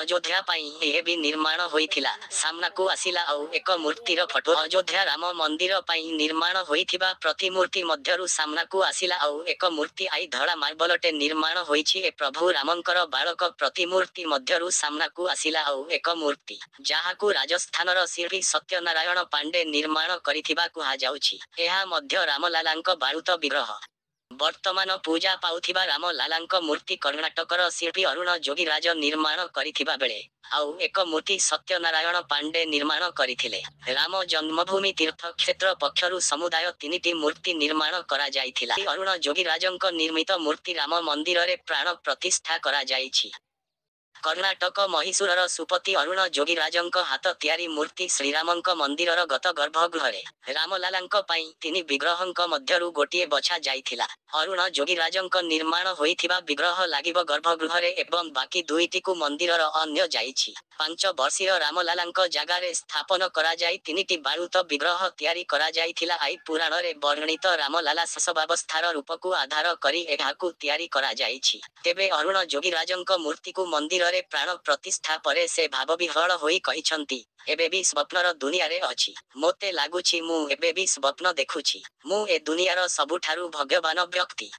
अयोध्या पाई भी निर्माण होइथिला सामना को आसिला आउ एक मूर्तिर फोटो अयोध्या राम मंदिर पाई निर्माण होइथिबा प्रतिमूर्ति मध्यरु सामना को आसिला आउ एक मूर्ति आई धड़ा मार्बलटे निर्माण होइछि ए प्रभु रामंकर बालक प्रतिमूर्ति मध्यरु सामना को आसिला आउ एक मूर्ति जाहाकू राजस्थानर शिल्पी सत्यनारायण पांडे निर्माण करिथिबा कुहा जाउछि एहा मध्य रामलालांक बाळुत विग्रह वर्तमान पूजा पाउथिबा रामलालांक मूर्ति कर्णाटकर शिल्पी अरुण जोगीराज निर्माण करिथिबा बेले आउ एक मूर्ति सत्यनारायण पांडे निर्माण करिथिले राम जन्मभूमि तीर्थ क्षेत्र पक्षरु समुदाय 3टी मूर्ति निर्माण करा जाइथिला अरुण जोगीराजंक निर्मित मूर्ति राम मंदिर रे प्राण प्रतिष्ठा करा जाइछि कर्णाटक महिसूरर सुपति अरुण जोगीराजंक हाथ तियारी मूर्ति श्रीरामंक मंदिरर गत गर्भगृहरे रामलालांक पाई 3 विग्रहंक मध्यरु गोटिए बछा जाइथिला अरुण जोगीराजंक निर्माण होइथिबा विग्रह लागिब गर्भगृहरे एवं बाकी 2टी को मंदिरर अन्य जाइछि 5 वर्षीय रामलालांक जागारे स्थापन करा जाई 3टी बाळुत विग्रह तियारी करा जाइथिला आई पुराणरे वर्णित रामलाला शशबावस्थार रूपकु आधार करी एहाकु तियारी करा जाइछि तेबे अरुण जोगीराजंक मूर्ति को मंदिर रे प्राण प्रतिष्ठा परे से भावविह्वल होई कहिछंती एबे भी स्वप्नर दुनिया रे अछि मोते लागुछि मु एबे भी स्वप्न देखुछि मु ए दुनियार सबुठारु भाग्यवान व्यक्ति।